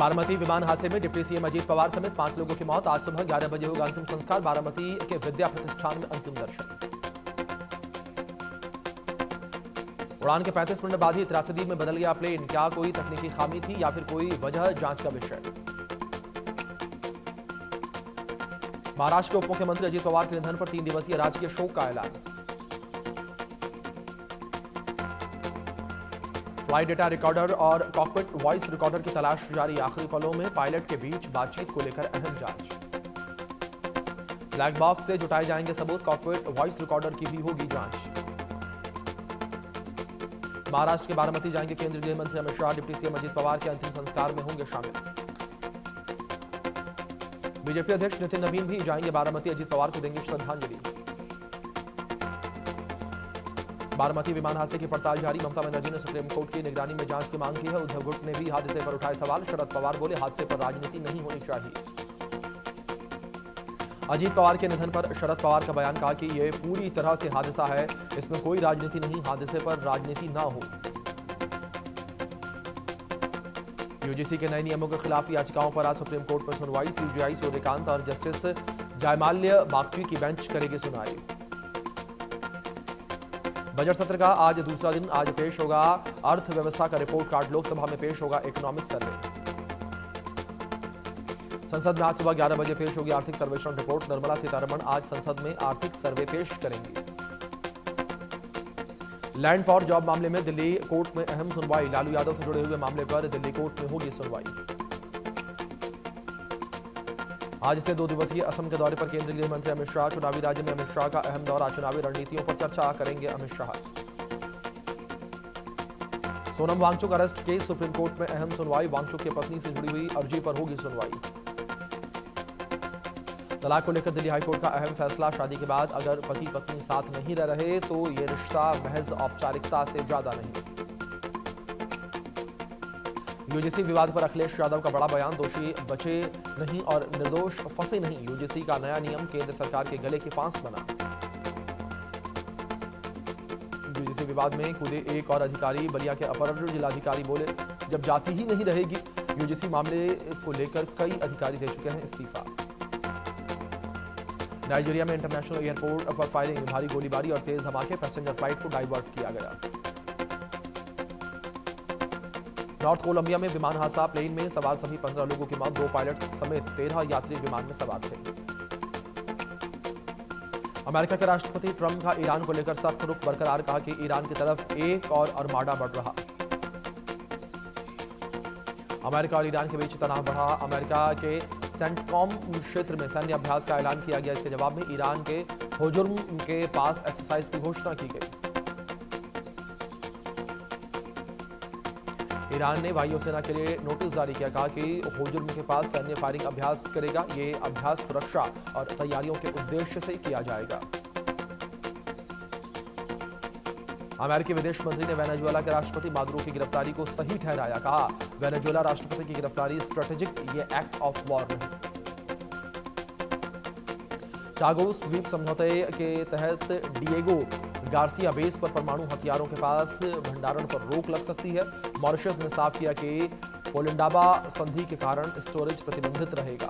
बारामती विमान हादसे में डिप्टी सीएम अजीत पवार समेत 5 लोगों की मौत। आज सुबह 11 बजे होगा अंतिम संस्कार। बारामती के विद्या प्रतिष्ठान में अंतिम दर्शन। उड़ान के 35 मिनट बाद ही त्रासदी में बदल गया प्लेन। क्या कोई तकनीकी खामी थी या फिर कोई वजह, जांच का विषय। महाराष्ट्र के उप मुख्यमंत्री अजीत पवार के निधन पर 3 दिवसीय राजकीय शोक का ऐलान। फ्लाइट डेटा रिकॉर्डर और कॉकपिट वॉइस रिकॉर्डर की तलाश जारी। आखिरी पलों में पायलट के बीच बातचीत को लेकर अहम जांच। ब्लैक बॉक्स से जुटाए जाएंगे सबूत। कॉकपिट वॉइस रिकॉर्डर की भी होगी जांच। महाराष्ट्र के बारामती जाएंगे केंद्रीय गृह मंत्री अमित शाह। डिप्टी सीएम अजीत पवार के अंतिम संस्कार में होंगे शामिल। बीजेपी अध्यक्ष नितिन नवीन भी जाएंगे बारामती। अजीत पवार को देंगे श्रद्धांजलि। बारामती विमान हादसे की पड़ताल जारी। ममता बनर्जी ने सुप्रीम कोर्ट की निगरानी में जांच की मांग की है। उद्धव गुट ने भी हादसे पर उठाए सवाल। शरद पवार बोले, हादसे पर राजनीति नहीं होनी चाहिए। अजीत पवार के निधन पर शरद पवार का बयान, कहा कि यह पूरी तरह से हादसा है, इसमें कोई राजनीति नहीं, हादसे पर राजनीति ना हो। यूजीसी के नए नियमों के खिलाफ याचिकाओं पर आज सुप्रीम कोर्ट में सुनवाई। सीजेआई सूर्यकांत और जस्टिस जयमाल्य बागची की बेंच करेगी सुनवाई। बजट सत्र का आज दूसरा दिन। आज पेश होगा अर्थव्यवस्था का रिपोर्ट कार्ड। लोकसभा में पेश होगा इकोनॉमिक सर्वे। संसद में आज सुबह 11 बजे पेश होगी आर्थिक सर्वेक्षण रिपोर्ट। निर्मला सीतारमण आज संसद में आर्थिक सर्वे पेश करेंगी। लैंड फॉर जॉब मामले में दिल्ली कोर्ट में अहम सुनवाई। लालू यादव से जुड़े हुए मामले पर दिल्ली कोर्ट में होगी सुनवाई। आज से 2 दिवसीय असम के दौरे पर केंद्रीय गृह मंत्री अमित शाह। चुनावी राज्य में अमित शाह का अहम दौरा। चुनावी रणनीतियों पर चर्चा करेंगे Amit Shah. Sonam Wangchuk arrest case supreme court में अहम सुनवाई। वांगचुक की पत्नी से जुड़ी हुई अर्जी पर होगी सुनवाई। तलाक को लेकर दिल्ली हाईकोर्ट का अहम फैसला। शादी के बाद अगर पति पत्नी साथ नहीं रह रहे तो यह रिश्ता महज औपचारिकता से ज्यादा नहीं। यूजीसी विवाद पर अखिलेश यादव का बड़ा बयान। दोषी बचे नहीं और निर्दोष फंसे नहीं। यूजीसी का नया नियम केंद्र सरकार के गले की फांस बना। यूजीसी विवाद में कूदे एक और अधिकारी। बलिया के अपर जिलाधिकारी बोले, जब जाति ही नहीं रहेगी। यूजीसी मामले को लेकर कई अधिकारी दे चुके हैं इस्तीफा। नाइजीरिया में इंटरनेशनल एयरपोर्ट पर फायरिंग, भारी गोलीबारी और तेज धमाके। पैसेंजर फ्लाइट को डाइवर्ट किया गया। नॉर्थ कोलंबिया में विमान हादसा। प्लेन में सवार सभी 15 लोगों की मौत। 2 पायलट समेत 13 यात्री विमान में सवार थे। अमेरिका के राष्ट्रपति ट्रंप का ईरान को लेकर सख्त रुख बरकरार। कहा कि ईरान की तरफ एक और अरमाडा बढ़ रहा। अमेरिका और ईरान के बीच तनाव बढ़ा। अमेरिका के सेंटकॉम क्षेत्र में सैन्य अभ्यास का ऐलान किया गया। इसके जवाब में ईरान के होजुर्म के पास एक्सरसाइज की घोषणा की गई। ईरान ने वायुसेना के लिए नोटिस जारी किया। कहा कि होजुर्म के पास सैन्य फायरिंग अभ्यास करेगा। ये अभ्यास सुरक्षा और तैयारियों के उद्देश्य से किया जाएगा। अमेरिकी विदेश मंत्री ने वेनेजुएला के राष्ट्रपति मादुरो की गिरफ्तारी को सही ठहराया। कहा, वेनेजुएला राष्ट्रपति की गिरफ्तारी स्ट्रेटेजिक, ये एक्ट ऑफ वॉर नहीं। चागोस द्वीप समझौते के तहत डिएगो गार्सिया बेस पर परमाणु हथियारों के पास भंडारण पर रोक लग सकती है। मॉरिशस ने साफ किया कि पोलिंडाबा संधि के कारण स्टोरेज प्रतिबंधित रहेगा।